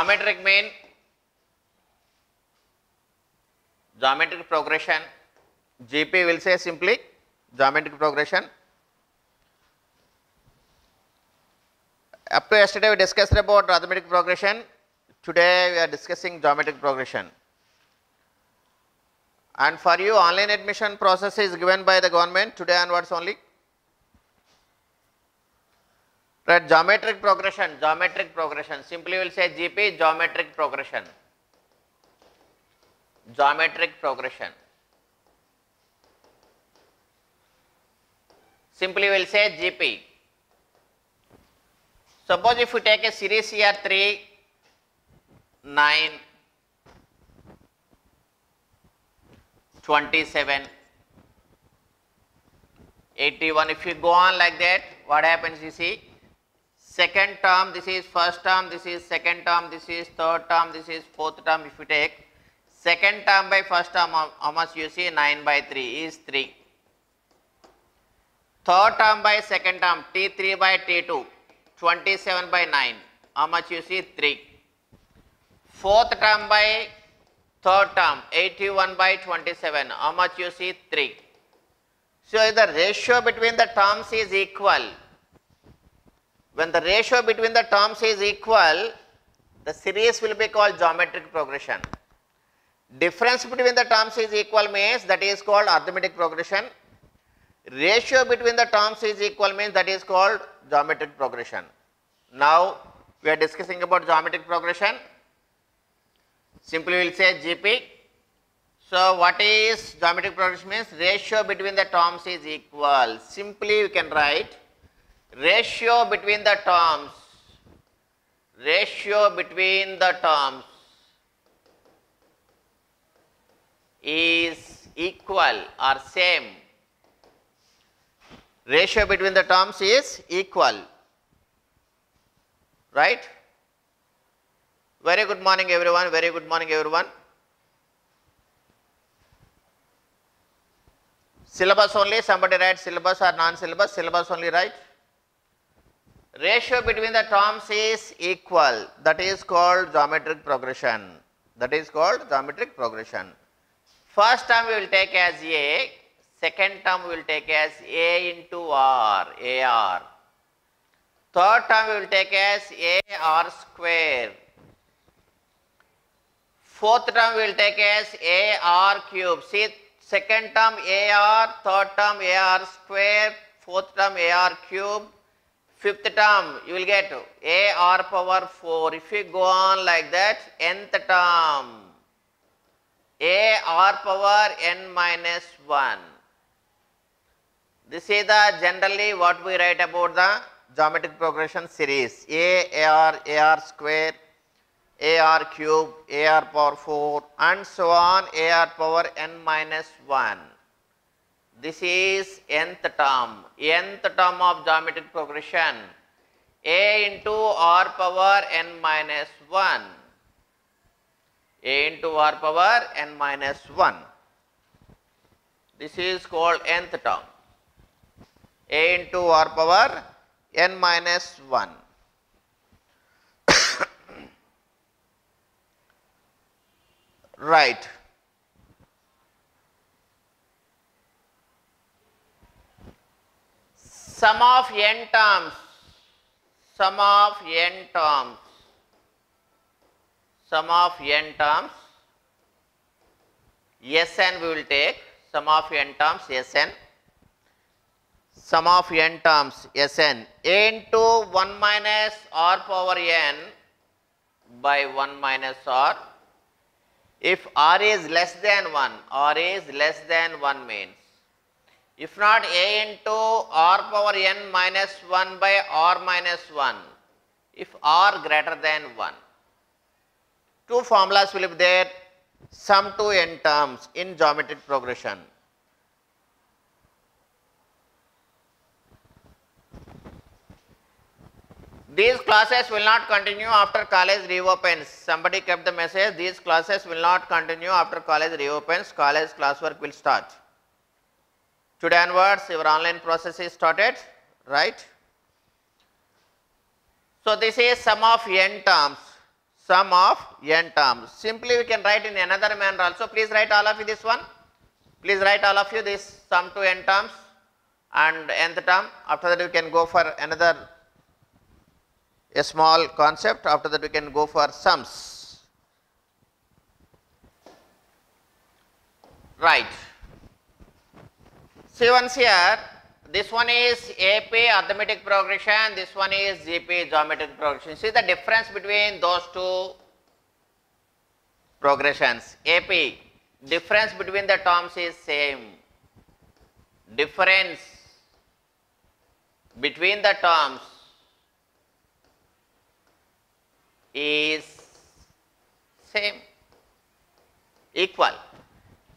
Geometric mean geometric progression. GP will say simply geometric progression. Up to yesterday we discussed about arithmetic progression. Today we are discussing geometric progression. And for you, online admission process is given by the government today onwards only. Right, geometric progression, simply will say GP, geometric progression. Geometric progression. Simply will say GP. Suppose if you take a series here 3, 9, 27, 81, if you go on like that, what happens you see? Second term, this is first term, this is second term, this is third term, this is fourth term. If you take second term by first term, how much you see? 9 by 3 is 3. Third term by second term, T3 by T2, 27 by 9, how much you see? 3. Fourth term by third term, 81 by 27, how much you see? 3. So, the ratio between the terms is equal. When the ratio between the terms is equal, the series will be called geometric progression. Difference between the terms is equal means that is called arithmetic progression. Ratio between the terms is equal means that is called geometric progression. Now, we are discussing about geometric progression. Simply we will say GP. So, what is geometric progression means? Ratio between the terms is equal. Simply we can write ratio between the terms is equal or same. Ratio between the terms is equal, right? Very good morning everyone, very good morning everyone. Syllabus only, somebody write syllabus or non-syllabus, syllabus only, right? Ratio between the terms is equal, that is called geometric progression. That is called geometric progression. First term we will take as A, second term we will take as A into R, AR. Third term we will take as AR square. Fourth term we will take as AR cube. See, second term AR, third term AR square, fourth term AR cube. Fifth term you will get AR power 4. If you go on like that, nth term AR power n minus 1. This is the generally what we write about the geometric progression series. AR square, AR cube, AR power 4 and so on, AR power n minus 1. This is nth term of geometric progression, A into R power n minus 1, A into R power n minus 1. This is called nth term, A into R power n minus 1. Right. Sum of n terms, sum of n terms, Sn we will take, sum of n terms Sn, sum of n terms Sn, A into 1 minus R power n by 1 minus R. If R is less than 1, means, if not A into R power n minus 1 by R minus 1, if R greater than 1. Two formulas will be there, sum to n terms in geometric progression. These classes will not continue after college reopens. Somebody kept the message, these classes will not continue after college reopens, college classwork will start. Today onwards, your online process is started, right? So, this is sum of n terms. sum of n terms. Simply we can write in another manner also. Please write all of you this one. Please write all of you this sum to n terms and nth term. After that we can go for another a small concept. After that we can go for sums. Right. See once here, this one is AP arithmetic progression, this one is GP geometric progression. See the difference between those two progressions. AP, difference between the terms is same. Difference between the terms is same, equal.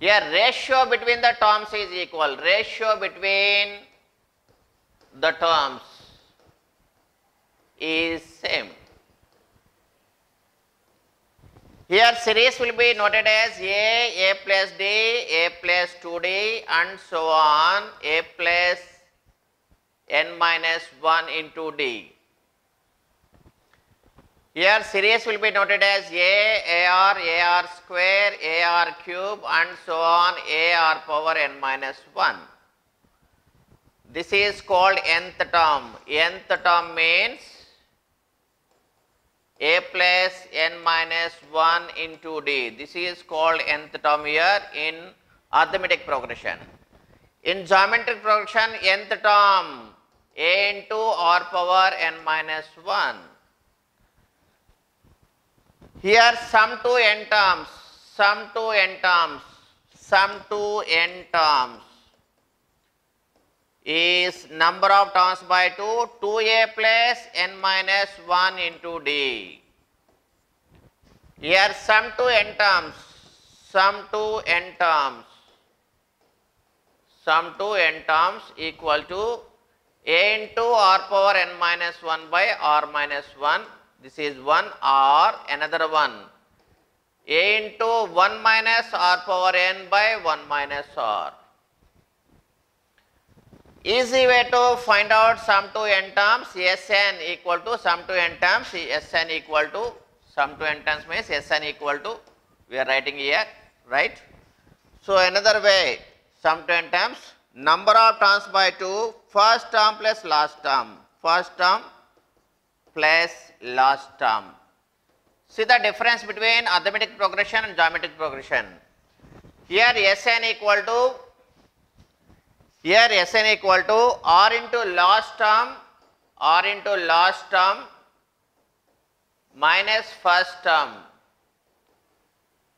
Here ratio between the terms is equal. Ratio between the terms is same. Here series will be noted as A plus D, A plus 2D and so on, A plus n minus 1 into D. Here series will be noted as AR square, AR cube and so on, AR power n minus 1. This is called nth term. Nth term means A plus n minus 1 into D. This is called nth term here in arithmetic progression. In geometric progression, nth term A into R power n minus 1. Here sum to n terms, sum to n terms, sum to n terms is number of terms by 2, 2A plus n minus 1 into D. Here sum to n terms, sum to n terms, sum to n terms equal to A into R power n minus 1 by R minus 1. This is 1 or another one. A into 1 minus R power n by 1 minus R. Easy way to find out sum to n terms, Sn equal to sum to n terms, Sn equal to sum to n terms means Sn equal to, we are writing here, right. So another way, sum to n terms, number of terms by 2, first term plus last term, first term plus last term. See the difference between arithmetic progression and geometric progression. Here Sn equal to, R into last term, minus first term,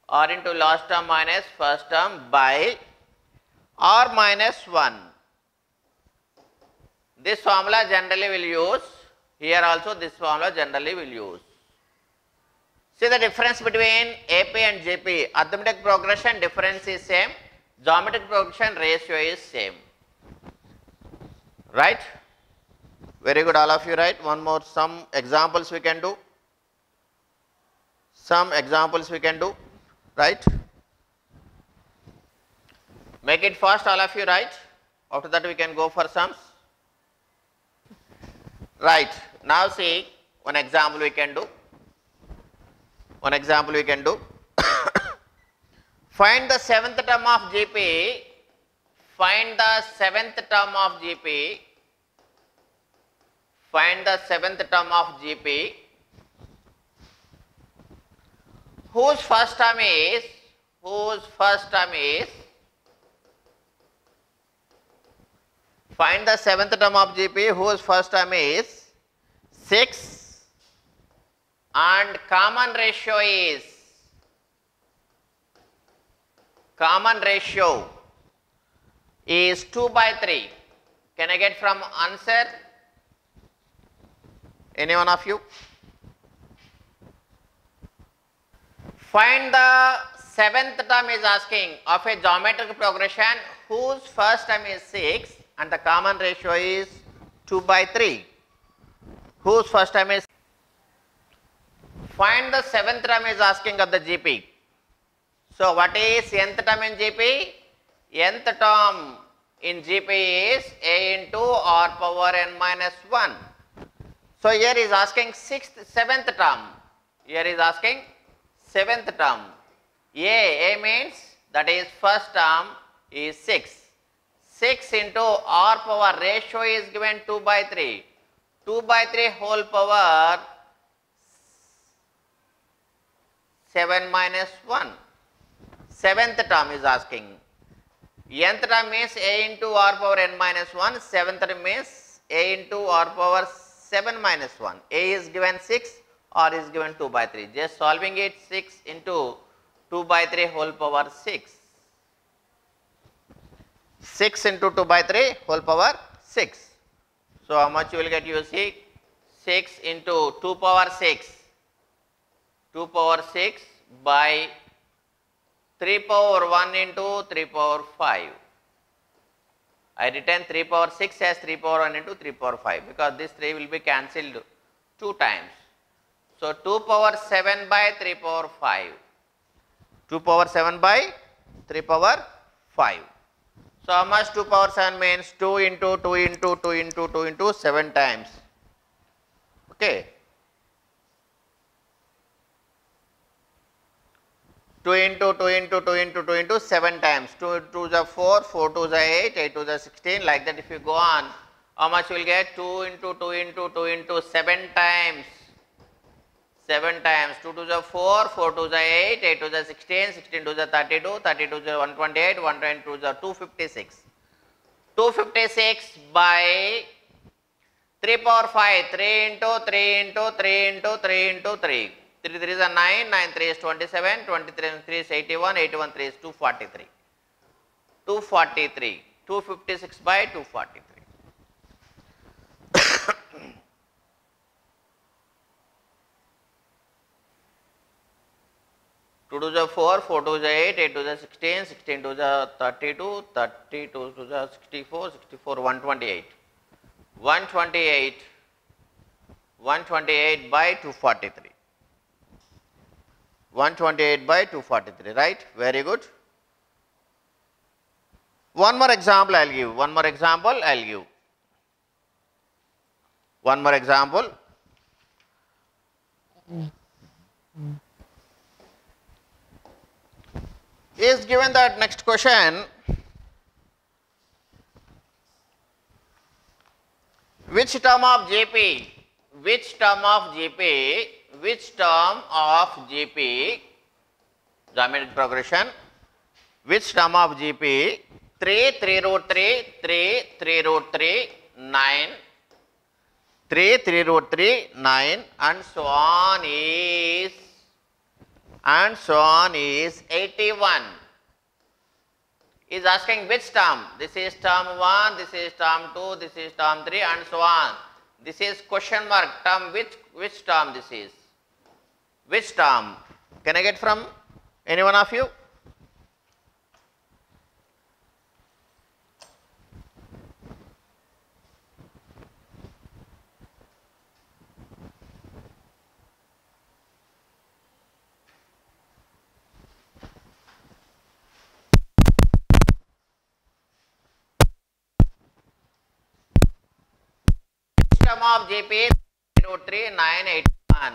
R into last term minus first term by R minus 1. This formula generally will use. Here also this formula generally will use. See the difference between AP and GP. Arithmetic progression difference is same. Geometric progression ratio is same. Right? Very good, all of you, right? One more, some examples we can do. Some examples we can do. Right? Make it fast, all of you, right? After that we can go for sums. Right. Now see, one example we can do. One example we can do. Find the seventh term of GP. Find the seventh term of GP. Find the seventh term of GP. Whose first term is? Find the seventh term of GP whose first term is 6 and common ratio is 2 by 3. Can I get from answer? Any one of you? Find the seventh term is asking of a geometric progression whose first term is 6 and the common ratio is 2 by 3. Whose first term is? Find the seventh term is asking of the GP. So what is nth term in GP? Nth term in GP is A into R power n minus 1. So here is asking seventh term. Here is asking 7th term. A means that is first term is 6. 6 into r power ratio is given 2 by 3. 2 by 3 whole power 7 minus 1. 7th term is asking. Nth term means a into r power n minus 1. 7th term means a into r power 7 minus 1. A is given 6, r is given 2 by 3. Just solving it, 6 into 2 by 3 whole power 6. 6 into 2 by 3 whole power 6. So, how much you will get, you see? 6 into 2 power 6. 2 power 6 by 3 power 1 into 3 power 5. I written 3 power 6 as 3 power 1 into 3 power 5 because this 3 will be cancelled 2 times. So, 2 power 7 by 3 power 5. 2 power 7 by 3 power 5. So, how much 2 power 7 means? 2 into 2 into 2 into 2 into 7 times. Okay. 2 into 2 into 2 into 2 into 7 times. 2 to the 4, 4 to the 8, 8 to the 16, like that if you go on, how much you will get? 2 into 2 into 2 into 7 times. 7 times. 2 to the 4, 4 to the 8, 8 to the 16, 16 to the 32, 32 to the 128, 120 to the 256. 256 by 3 power 5, 3 into 3 into 3 into 3 into 3. 3 3 is a 9, 9 3 is 27, 23 3 is 81, 81 3 is 243. 243, 256 by 243. 2 to the 4, 4 to the 8, 8 to the 16, 16 to the 32, 32 to the 64, 64, 128. 128, 128 by 243. 128 by 243, right? Very good. One more example I will give. One more example I will give. One more example. Is given that next question, which term of GP, which term of GP, which term of GP, geometric progression, which term of GP, 3, 3 root 3, 3, 3 root 3, 9, 3, 3 root 3, 9 and so on is 81. Is asking which term? This is term 1, this is term 2, this is term 3 and so on. This is question mark term, which term this is? Which term? Can I get from any one of you? Term of GP 3 9 81.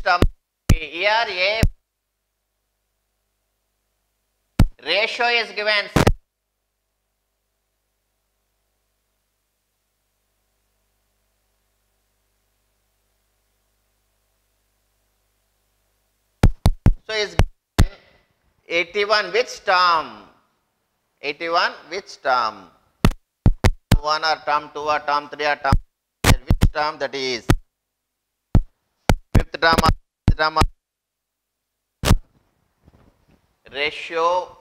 Term here A ratio is given. So is given 81 which term? 81 which term? 1 or term 2 or term 3 or term 4, which term that is? Fifth term or sixth term or ratio.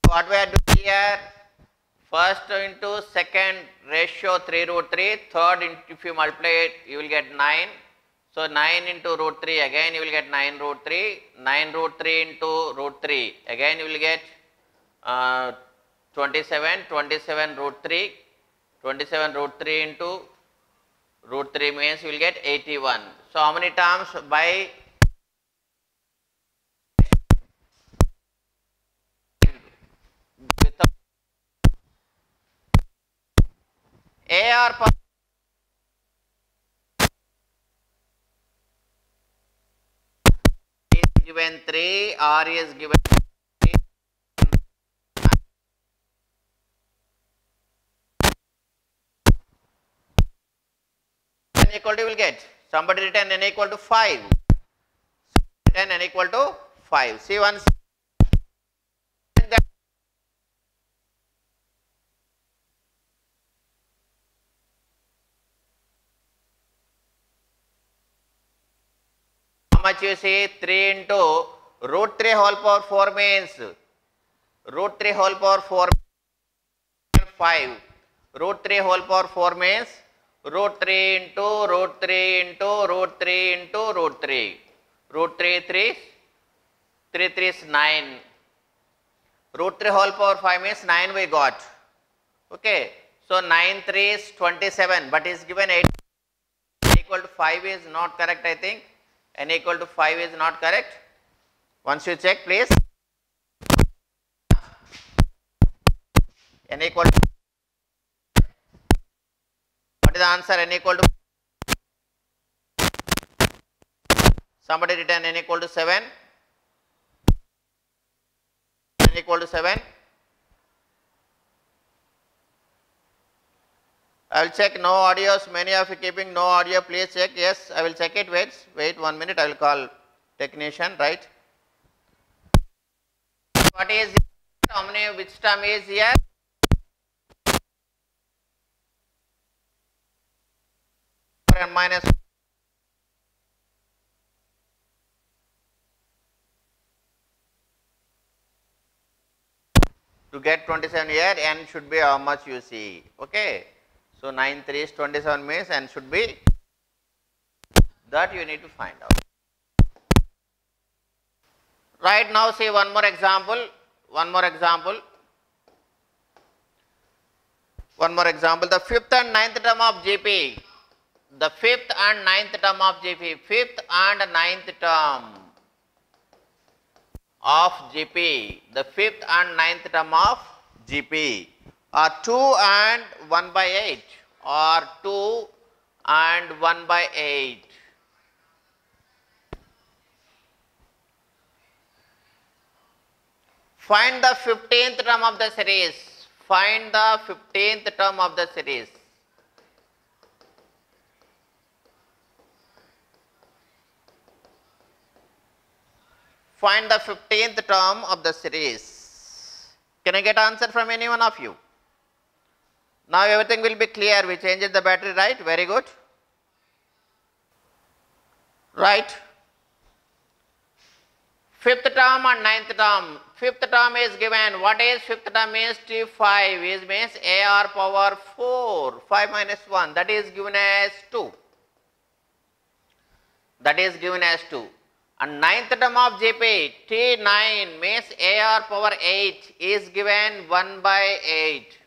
What we are doing here? First into second ratio 3 root 3, third if you multiply it you will get 9. So 9 into root 3 again you will get 9 root 3, 9 root 3 into root 3 again you will get 27 root 3, 27 root 3 into root 3 means you will get 81. So how many terms by without AR power is given 3, R is given 3. N equal to you will get. Somebody written N equal to 5. Written N equal to 5. See once. How much you see? 3 into root 3 whole power 4 means root 3 whole power 4 means 5. Root 3 whole power 4 means root 3 into root 3 into root 3 into root 3. Root 3 3 is 9. Root 3 whole power 5 means 9 we got. Okay. So 9 3 is 27, but is given 8 equal to 5 is not correct, I think. N equal to 5 is not correct. Once you check, please. N equal to, what is the answer? N equal to, somebody written N equal to 7. N equal to 7. I will check no audios. Many of you keeping no audio. Please check. Yes, I will check it. Wait 1 minute. I will call technician. Right. What is how many? Which term is here? And minus. To get 27 here, N should be how much you see. Okay. So 9 3 is 27 means N should be, that you need to find out. Right now, see one more example. The fifth and ninth term of GP. The fifth and ninth term of GP. Fifth and ninth term of GP. The fifth and ninth term of GP are 2 and 1 by 8 or 2 and 1 by 8. Find the 15th term of the series. Find the 15th term of the series. Find the 15th term of the series. Can I get answer from any one of you? Now everything will be clear. We changed the battery, right? Very good. Right. Fifth term and ninth term. Fifth term is given. What is fifth term means? T5 is means AR power 4. 5 minus 1. That is given as 2. That is given as 2. And ninth term of GP, T9 means AR power 8 is given 1 by 8.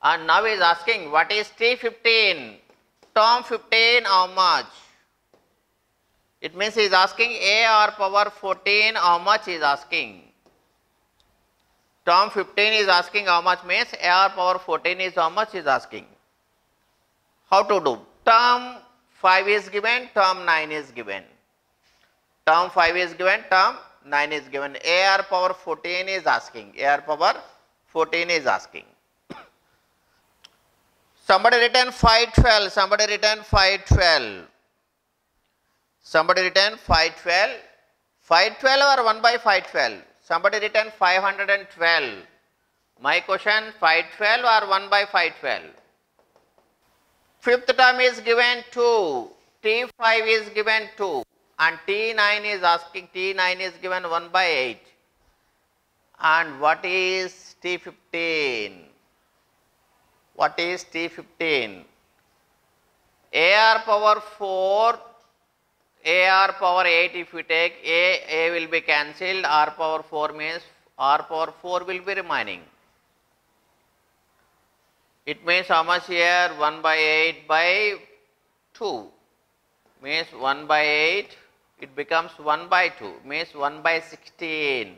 And now he is asking what is T15? Term 15 how much? It means he is asking AR power 14 how much he is asking. Term 15 is asking how much means AR power 14 is how much he is asking. How to do? Term 5 is given, term 9 is given. Term 5 is given, term 9 is given. AR power 14 is asking. AR power 14 is asking. Somebody written 512. Somebody written 512. Somebody written 512. 512 or 1 by 512? Somebody written 512. My question 512 or 1 by 512? Fifth term is given 2. T5 is given 2. And T9 is asking, T9 is given 1 by 8. And what is T15? What is T15? AR power 4, AR power 8 if you take, A will be cancelled, R power 4 means R power 4 will be remaining. It means how much here? 1 by 8 by 2. Means 1 by 8, it becomes 1 by 2, means 1 by 16.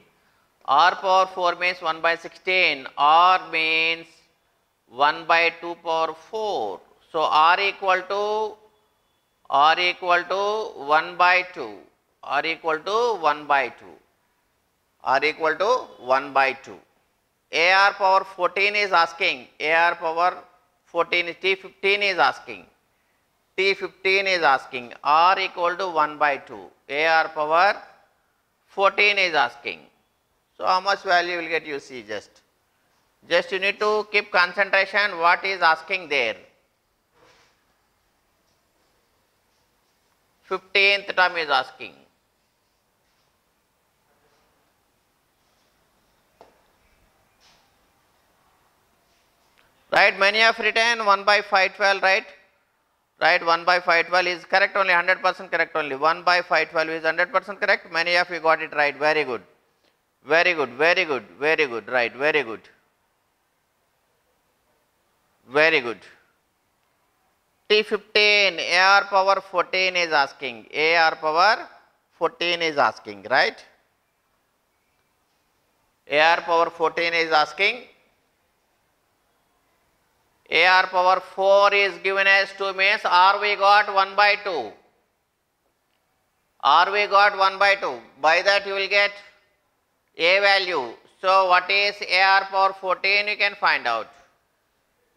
R power 4 means 1 by 16. R means 1 by 2 power 4. So R equal to 1 by 2. R equal to 1 by 2. R equal to 1 by 2. AR power 14 is asking. AR power 14 is T15 is asking. T15 is asking. R equal to 1 by 2. AR power 14 is asking. So how much value will get, you see just. Just you need to keep concentration what is asking there. 15th term is asking. Right, many have written 1 by 512, right? Right, 1 by 512 is correct only, 100% correct only. 1 by 512 is 100% correct. Many of you got it right. Very good. Very good, very good, very good, right, very good. Very good. T15, AR power 14 is asking. AR power 14 is asking, right? AR power 14 is asking. AR power 4 is given as 2 means R we got 1 by 2. R we got 1 by 2. By that you will get A value. So what is AR power 14 you can find out.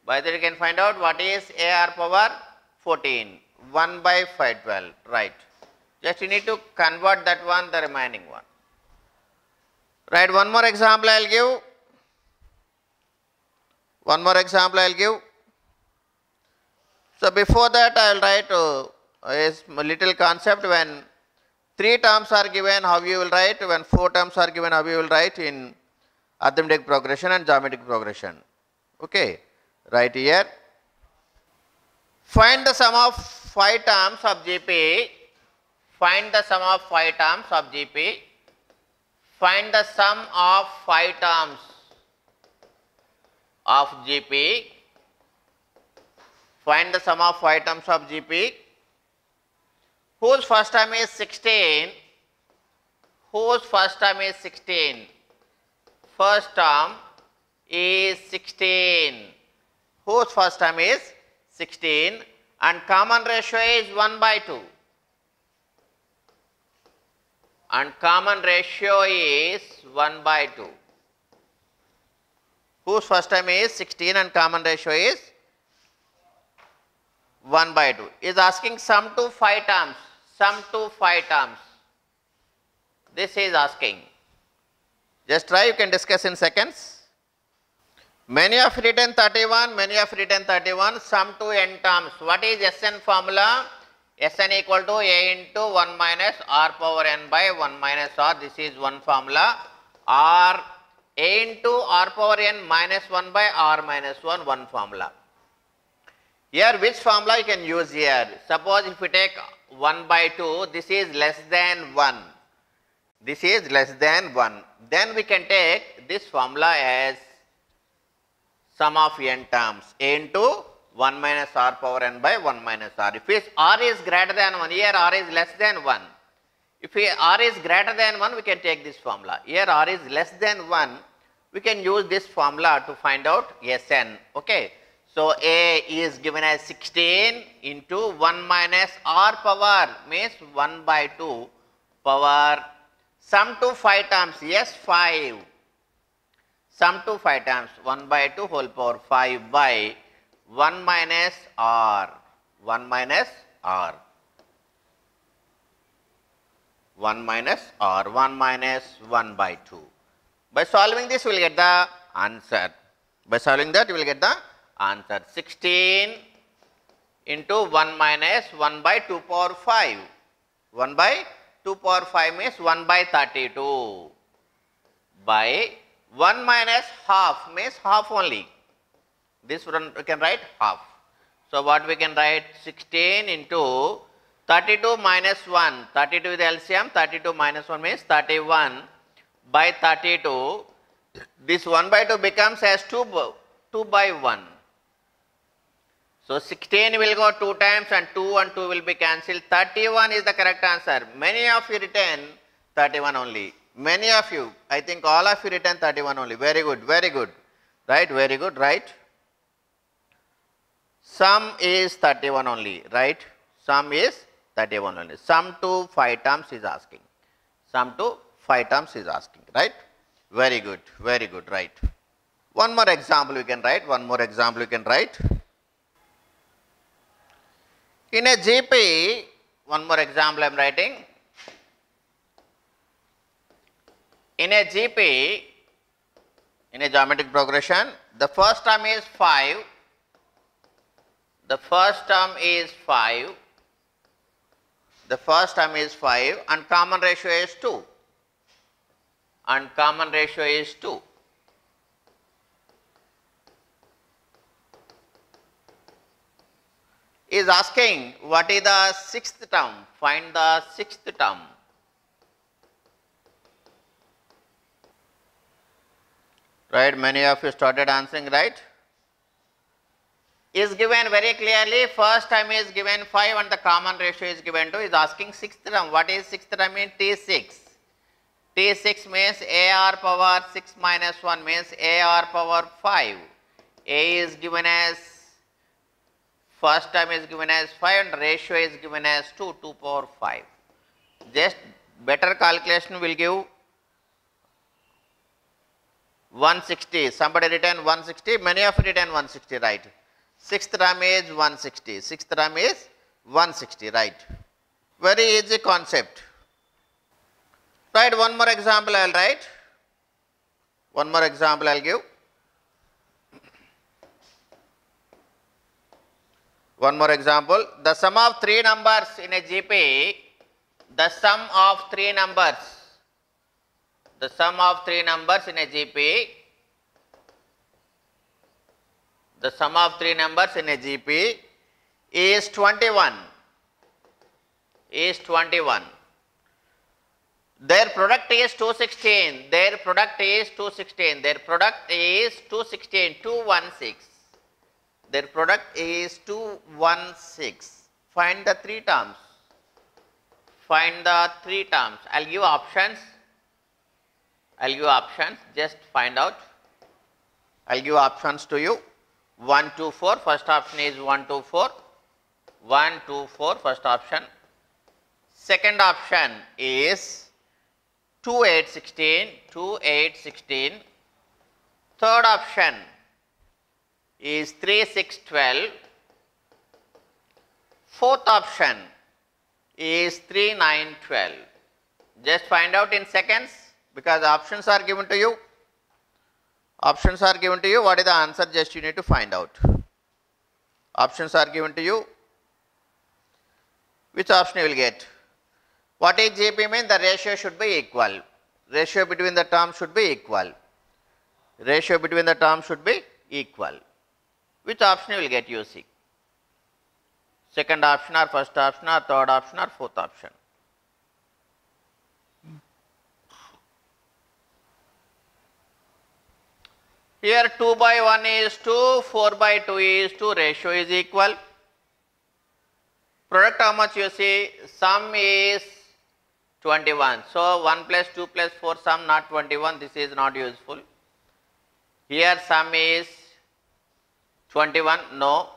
By that you can find out what is AR power 14. 1 by 512. Right. Just you need to convert that one, the remaining one. Right. One more example I will give. One more example I will give. So before that I will write a little concept. When 3 terms are given, how you will write. When 4 terms are given, how you will write in arithmetic progression and geometric progression. Okay. Right here. Find the sum of 5 terms of GP. Find the sum of 5 terms of GP. Find the sum of 5 terms of GP. Find the sum of 5 terms of GP. Whose first term is 16? Whose first term is 16? First term is 16. Whose first term is 16 and common ratio is 1 by 2. And common ratio is 1 by 2. Whose first term is 16 and common ratio is 1 by 2. Is asking sum to 5 terms. Sum to 5 terms. This is asking. Just try, you can discuss in seconds. Many have written 31, many have written 31, sum to n terms. What is Sn formula? Sn equal to A into 1 minus R power n by 1 minus R. This is one formula. R A into R power n minus 1 by R minus 1, one formula. Here which formula you can use here? Suppose if we take 1 by 2, this is less than 1. This is less than 1. Then we can take this formula as sum of n terms. A into 1 minus R power n by 1 minus R. If R is greater than 1, here R is less than 1. If R is greater than 1, we can take this formula. Here R is less than 1, we can use this formula to find out Sn. Okay. So A is given as 16 into 1 minus R power means 1 by 2 power sum to 5 terms. Yes, 5. Sum to 5 terms 1 by 2 whole power 5 by 1 minus R. 1 minus R. 1 minus R. 1 minus 1 by 2. By solving this, we will get the answer. By solving that, you will get the answer. 16 into 1 minus 1 by 2 power 5. 1 by 2 power 5 means 1 by 32 by 1 minus half means half only. This one we can write half. So what we can write? 16 into 32 minus 1. 32 with LCM. 32 minus 1 means 31 by 32. This 1 by 2 becomes as 2 by 1. So 16 will go 2 times and 2 will be cancelled. 31 is the correct answer. Many of you written 31 only. Many of you, I think all of you written 31 only. Very good, very good. Right, very good, right. Sum is 31 only, right. Sum is 31 only. Sum to 5 terms is asking. Sum to 5 terms is asking, right. Very good, right. One more example we can write, In a GP, one more example I am writing. In a GP, in a geometric progression, the first term is 5. The first term is 5. The first term is 5 and common ratio is 2. And common ratio is 2. Is asking what is the sixth term? Find the sixth term. Right, many of you started answering, right. Is given very clearly, first term is given 5 and the common ratio is given 2, is asking sixth term. What is sixth term? Means T6. T6 means AR power 6 minus 1 means AR power 5. A is given as, first term is given as 5 and ratio is given as 2 power 5. Just better calculation will give 160. Somebody written 160, many of you written 160, right. Sixth term is 160. Sixth term is 160, right. Very easy concept. Right, one more example I will write. One more example I will give. One more example. The sum of 3 numbers in a GP, the sum of 3 numbers, the sum of 3 numbers in a GP, the sum of 3 numbers in a GP is 21. Is 21. Their product is 216. Their product is 216. Their product is 216. 216. Their product is 216. Find the 3 terms. Find the 3 terms. I will give options. I will give options. Just find out. I will give options to you. 1, 2, 4. First option is 1, 2, 4. 1, 2, 4. First option. Second option is 2, 8, 16. 2, 8, 16. Third option is 3, 6, 12. Fourth option is 3, 9, 12. Just find out in seconds because options are given to you. Options are given to you. What is the answer? Just you need to find out. Options are given to you. Which option you will get? What is GP mean? The ratio should be equal. Ratio between the terms should be equal. Ratio between the terms should be equal. Which option you will get? You see. Second option or first option or third option or fourth option. Here 2 by 1 is 2, 4 by 2 is 2, ratio is equal. Product how much you see? Sum is 21. So 1 plus 2 plus 4 sum not 21, this is not useful. Here sum is 21, no.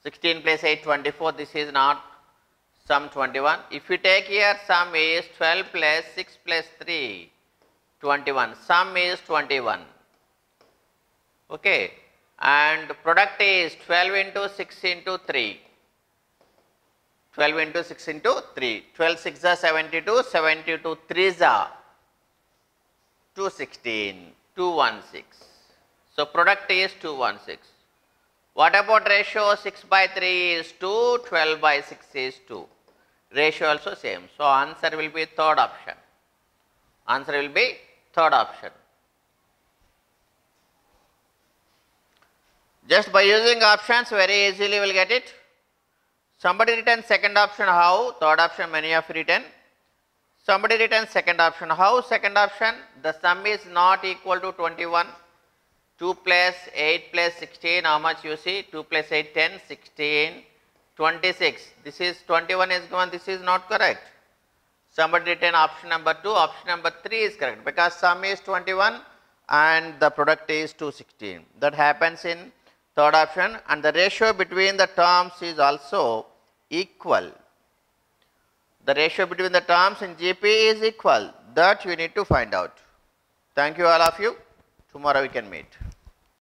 16 plus 8, 24, this is not sum 21. If you take here sum is 12 plus 6 plus 3, 21, sum is 21. Okay, and product is 12 into 6 into 3. 12 into 6 into 3. 12 6 are 72, 72 3 are 216, 216. So product is 216. What about ratio? 6 by 3 is 2, 12 by 6 is 2. Ratio also same. So answer will be third option. Answer will be third option. Just by using options very easily will get it. Somebody written second option how, third option many of written. Somebody written second option how, second option the sum is not equal to 21. 2 plus 8 plus 16, how much you see? 2 plus 8, 10, 16, 26. This is 21 is given, this is not correct. Somebody written option number 2, option number 3 is correct because sum is 21 and the product is 216. That happens in third option, and the ratio between the terms is also equal. The ratio between the terms in GP is equal. That you need to find out. Thank you all of you. Tomorrow we can meet.